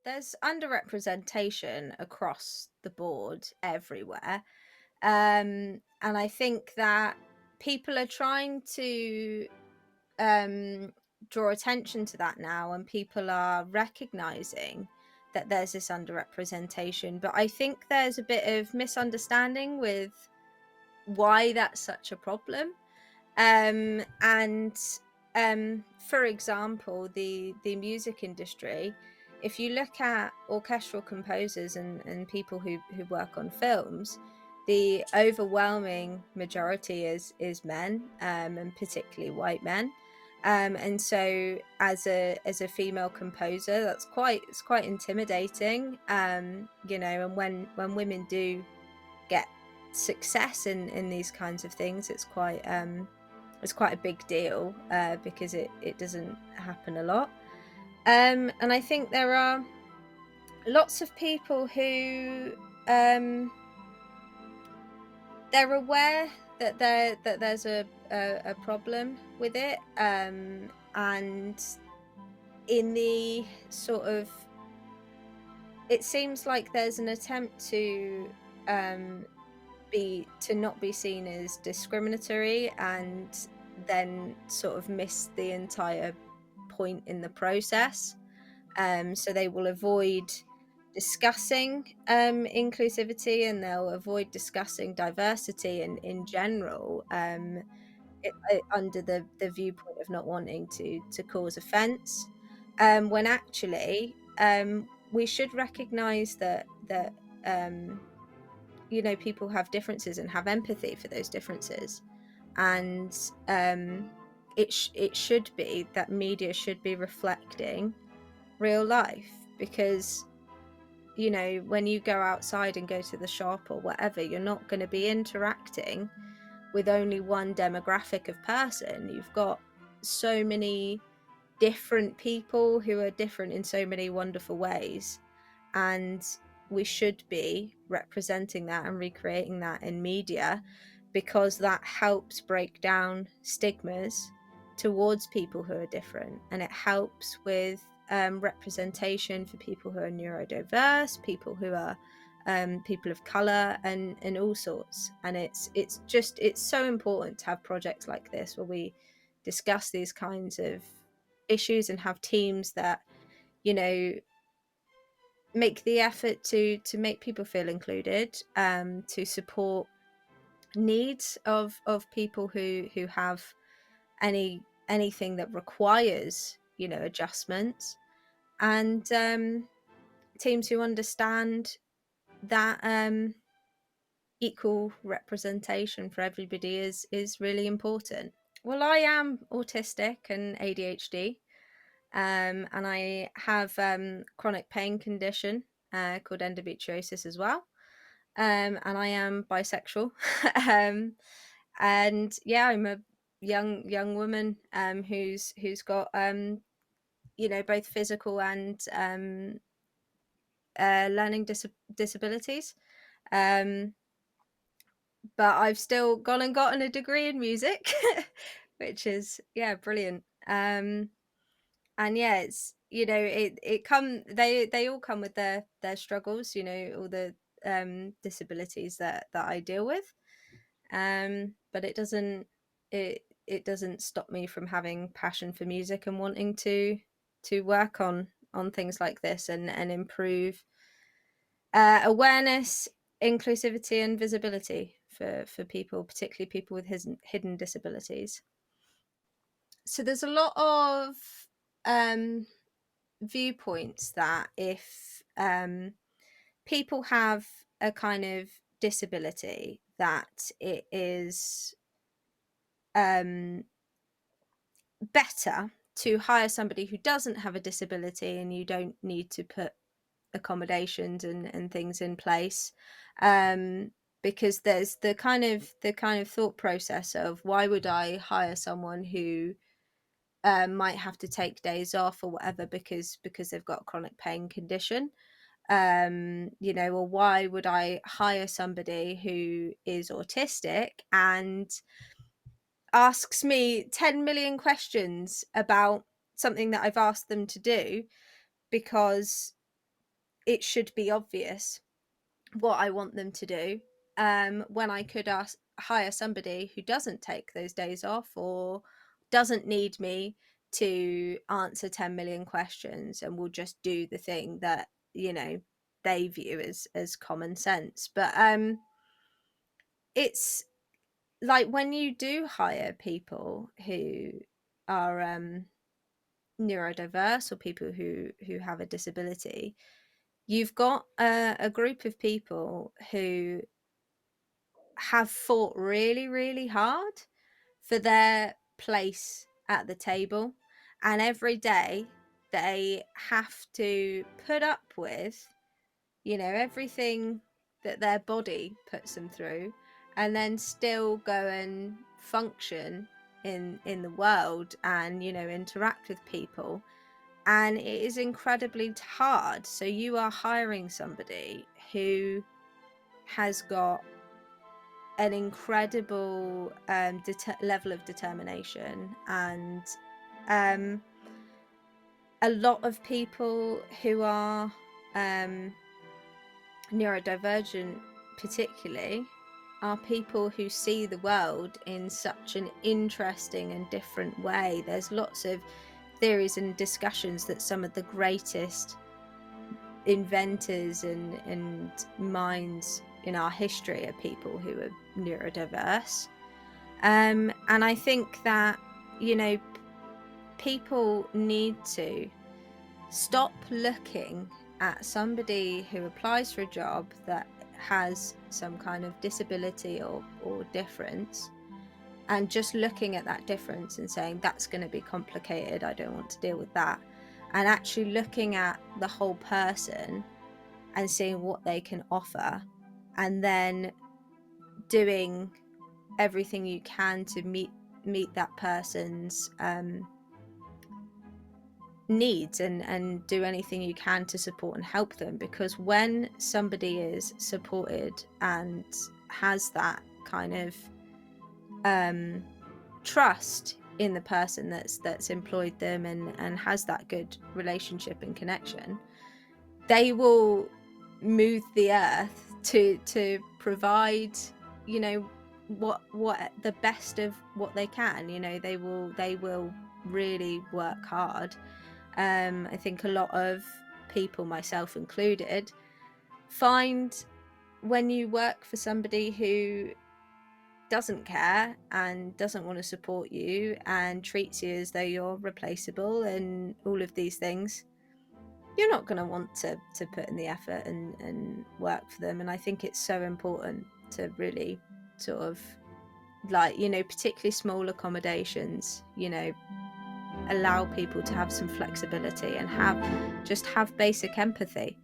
there's underrepresentation across the board everywhere. And I think that people are trying to um, draw attention to that now, and people are recognizing that there's this underrepresentation. But I think there's a bit of misunderstanding with why that's such a problem. And For example, the music industry, if you look at orchestral composers and people who work on films, the overwhelming majority is men, and particularly white men. And so as a female composer, it's quite intimidating. And when women do get success in these kinds of things, it's quite a big deal, because it doesn't happen a lot. And I think there are lots of people who they're aware that there's a problem with it, and in the sort of it seems like there's an attempt um, to not be seen as discriminatory, and then sort of miss the entire point in the process. So they will avoid discussing inclusivity, and they'll avoid discussing diversity in general, under the viewpoint of not wanting to cause offence. When actually, we should recognise that um, people have differences and have empathy for those differences. And it should be that media should be reflecting real life, because when you go outside and go to the shop or whatever, you're not going to be interacting with only one demographic of person. You've got so many different people who are different in so many wonderful ways, and we should be representing that and recreating that in media, because that helps break down stigmas towards people who are different, and it helps with representation for people who are neurodiverse, people who are people of color, and all sorts. And it's so important to have projects like this where we discuss these kinds of issues and have teams that you know make the effort to make people feel included, to support needs of people who have anything that requires adjustments, and teams who understand that equal representation for everybody is really important. Well, I am autistic and ADHD, and I have chronic pain condition called endometriosis as well. And I am bisexual. um, and yeah, I'm a young woman who's got both physical and learning disabilities. Um, but I've still gone and gotten a degree in music, which is yeah brilliant. And yeah, it's it come they all come with their struggles, all the disabilities that I deal with. But it doesn't stop me from having passion for music and wanting to work on things like this, and improve awareness, inclusivity, and visibility for people, particularly people with hidden disabilities. So there's a lot of um, viewpoints that if people have a kind of disability, that it is um, better to hire somebody who doesn't have a disability, and you don't need to put accommodations and things in place, because there's the kind of thought process of, why would I hire someone who might have to take days off or whatever because they've got a chronic pain condition, or why would I hire somebody who is autistic and asks me 10 million questions about something that I've asked them to do, because it should be obvious what I want them to do, when I could hire somebody who doesn't take those days off or doesn't need me to answer 10 million questions and will just do the thing that, they view as common sense. But it's like when you do hire people who are neurodiverse or people who have a disability, you've got a group of people who have fought really, really hard for their place at the table. And every day they have to put up with, everything that their body puts them through, and then still go and function in the world and, interact with people. And it is incredibly hard. So you are hiring somebody who has got an incredible level of determination, and a lot of people who are neurodivergent particularly are people who see the world in such an interesting and different way. There's lots of theories and discussions that some of the greatest inventors and minds in our history are people who are neurodiverse. And I think that, people need to stop looking at somebody who applies for a job that has some kind of disability or difference, and just looking at that difference and saying that's going to be complicated, I don't want to deal with that, and actually looking at the whole person and seeing what they can offer, and then doing everything you can to meet that person's needs, and do anything you can to support and help them. Because when somebody is supported and has that kind of trust in the person that's employed them, and has that good relationship and connection, they will move the earth to provide, what the best of what they can. They will really work hard. I think a lot of people, myself included, find when you work for somebody who doesn't care and doesn't want to support you and treats you as though you're replaceable and all of these things, you're not going to want to put in the effort and work for them. And I think it's so important to really sort of, like, particularly small accommodations, allow people to have some flexibility and have basic empathy.